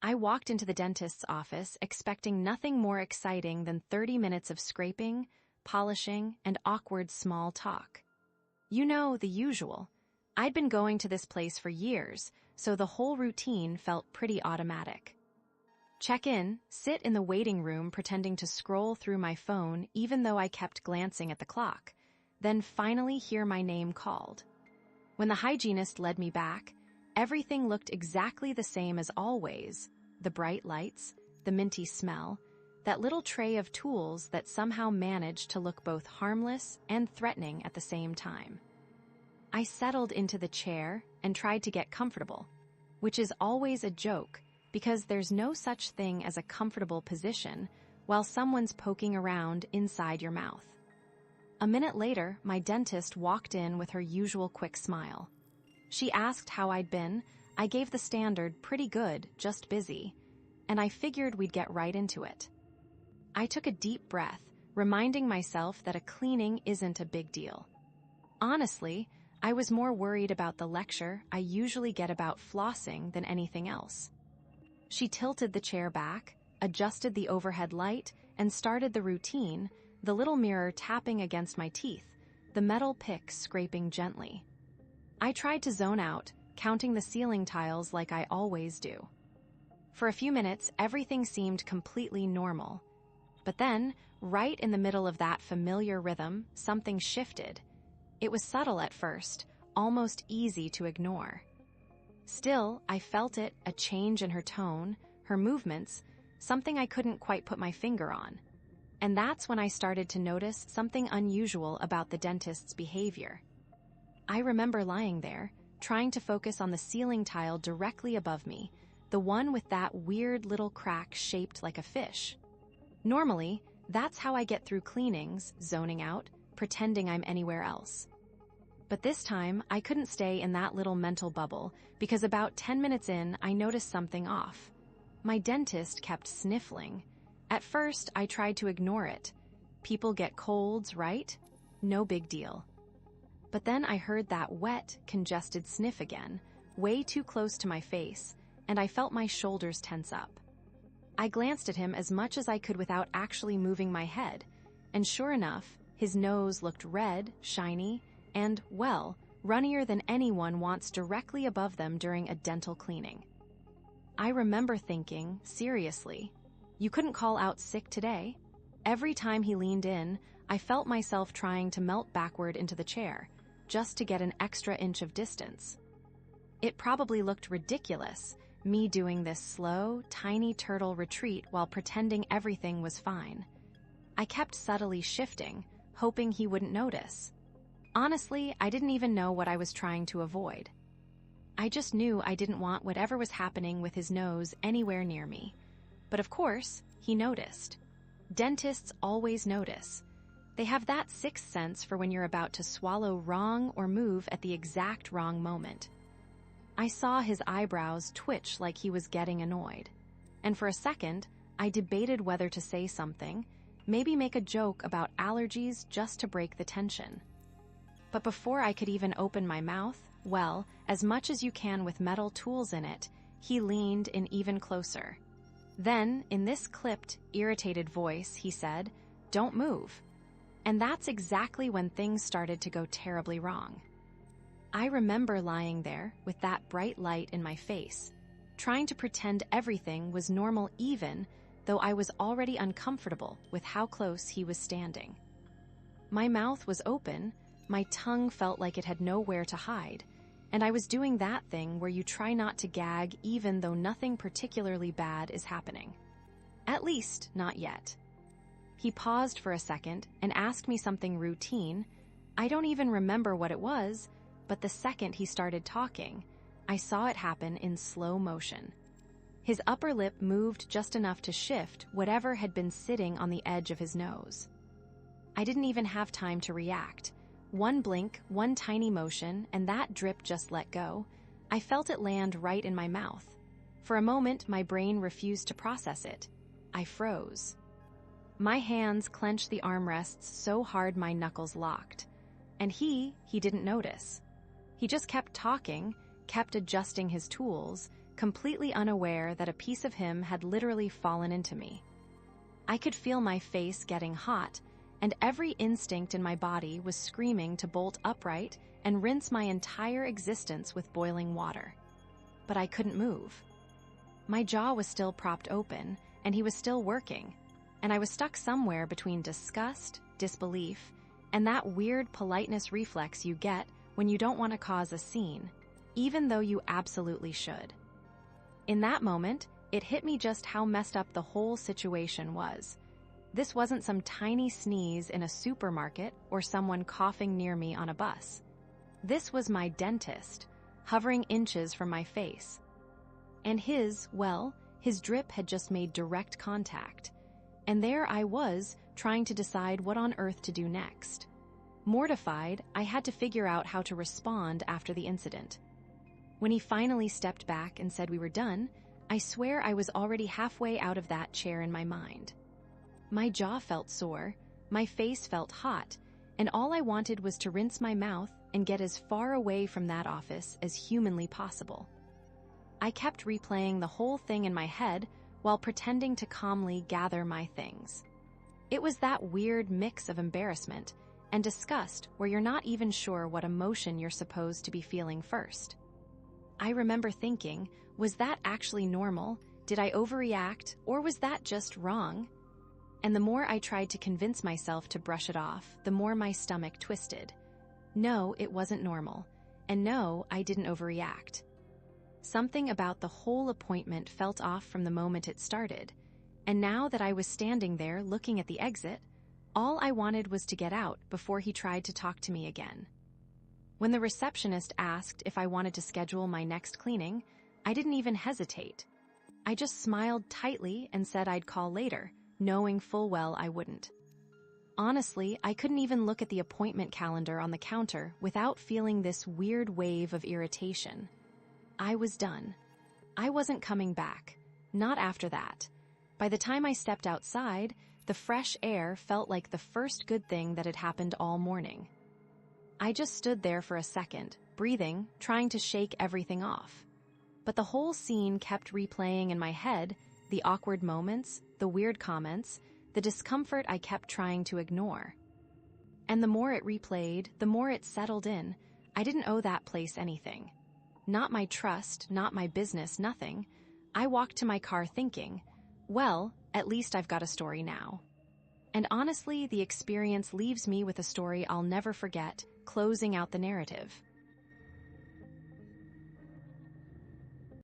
I walked into the dentist's office expecting nothing more exciting than 30 minutes of scraping, polishing, and awkward small talk. You know, the usual. I'd been going to this place for years, so the whole routine felt pretty automatic. Check in, sit in the waiting room pretending to scroll through my phone even though I kept glancing at the clock, then finally hear my name called. When the hygienist led me back, everything looked exactly the same as always. The bright lights, the minty smell, that little tray of tools that somehow managed to look both harmless and threatening at the same time. I settled into the chair and tried to get comfortable, which is always a joke because there's no such thing as a comfortable position while someone's poking around inside your mouth. A minute later, my dentist walked in with her usual quick smile. She asked how I'd been. I gave the standard pretty good, just busy, and I figured we'd get right into it. I took a deep breath, reminding myself that a cleaning isn't a big deal. Honestly, I was more worried about the lecture I usually get about flossing than anything else. She tilted the chair back, adjusted the overhead light, and started the routine, the little mirror tapping against my teeth, the metal pick scraping gently. I tried to zone out, counting the ceiling tiles like I always do. For a few minutes, everything seemed completely normal. But then, right in the middle of that familiar rhythm, something shifted. It was subtle at first, almost easy to ignore. Still, I felt it, a change in her tone, her movements, something I couldn't quite put my finger on. And that's when I started to notice something unusual about the dentist's behavior. I remember lying there, trying to focus on the ceiling tile directly above me, the one with that weird little crack shaped like a fish. Normally, that's how I get through cleanings, zoning out, pretending I'm anywhere else. But this time, I couldn't stay in that little mental bubble because about 10 minutes in, I noticed something off. My dentist kept sniffling. At first, I tried to ignore it. People get colds, right? No big deal. But then I heard that wet, congested sniff again, way too close to my face, and I felt my shoulders tense up. I glanced at him as much as I could without actually moving my head, and sure enough, his nose looked red, shiny, and, well, runnier than anyone wants directly above them during a dental cleaning. I remember thinking, seriously, you couldn't call out sick today? Every time he leaned in, I felt myself trying to melt backward into the chair, just to get an extra inch of distance. It probably looked ridiculous, me doing this slow, tiny turtle retreat while pretending everything was fine. I kept subtly shifting, hoping he wouldn't notice. Honestly, I didn't even know what I was trying to avoid. I just knew I didn't want whatever was happening with his nose anywhere near me. But of course, he noticed. Dentists always notice. They have that sixth sense for when you're about to swallow wrong or move at the exact wrong moment. I saw his eyebrows twitch like he was getting annoyed. And for a second, I debated whether to say something, maybe make a joke about allergies just to break the tension. But before I could even open my mouth, well, as much as you can with metal tools in it, he leaned in even closer. Then, in this clipped, irritated voice, he said, "Don't move." And that's exactly when things started to go terribly wrong. I remember lying there with that bright light in my face, trying to pretend everything was normal even though I was already uncomfortable with how close he was standing. My mouth was open, my tongue felt like it had nowhere to hide, and I was doing that thing where you try not to gag even though nothing particularly bad is happening. At least, not yet. He paused for a second and asked me something routine. I don't even remember what it was, but the second he started talking, I saw it happen in slow motion. His upper lip moved just enough to shift whatever had been sitting on the edge of his nose. I didn't even have time to react. One blink, one tiny motion, and that drip just let go. I felt it land right in my mouth. For a moment, my brain refused to process it. I froze. My hands clenched the armrests so hard my knuckles locked. And he didn't notice. He just kept talking, kept adjusting his tools, completely unaware that a piece of him had literally fallen into me. I could feel my face getting hot, and every instinct in my body was screaming to bolt upright and rinse my entire existence with boiling water. But I couldn't move. My jaw was still propped open, and he was still working, and I was stuck somewhere between disgust, disbelief, and that weird politeness reflex you get when you don't want to cause a scene, even though you absolutely should. In that moment, it hit me just how messed up the whole situation was. This wasn't some tiny sneeze in a supermarket or someone coughing near me on a bus. This was my dentist, hovering inches from my face. And his drip had just made direct contact. And there I was, trying to decide what on earth to do next. Mortified, I had to figure out how to respond after the incident. When he finally stepped back and said we were done, I swear I was already halfway out of that chair in my mind. My jaw felt sore, my face felt hot, and all I wanted was to rinse my mouth and get as far away from that office as humanly possible. I kept replaying the whole thing in my head while pretending to calmly gather my things. It was that weird mix of embarrassment and disgust where you're not even sure what emotion you're supposed to be feeling first. I remember thinking, was that actually normal? Did I overreact, or was that just wrong? And the more I tried to convince myself to brush it off, the more my stomach twisted. No, it wasn't normal. And no, I didn't overreact. Something about the whole appointment felt off from the moment it started. And now that I was standing there looking at the exit, all I wanted was to get out before he tried to talk to me again. When the receptionist asked if I wanted to schedule my next cleaning, I didn't even hesitate. I just smiled tightly and said I'd call later, knowing full well I wouldn't. Honestly, I couldn't even look at the appointment calendar on the counter without feeling this weird wave of irritation. I was done. I wasn't coming back. Not after that. By the time I stepped outside, the fresh air felt like the first good thing that had happened all morning. I just stood there for a second, breathing, trying to shake everything off. But the whole scene kept replaying in my head, the awkward moments, the weird comments, the discomfort I kept trying to ignore. And the more it replayed, the more it settled in. I didn't owe that place anything. Not my trust, not my business, nothing. I walked to my car thinking, well, at least I've got a story now. And honestly, the experience leaves me with a story I'll never forget, closing out the narrative.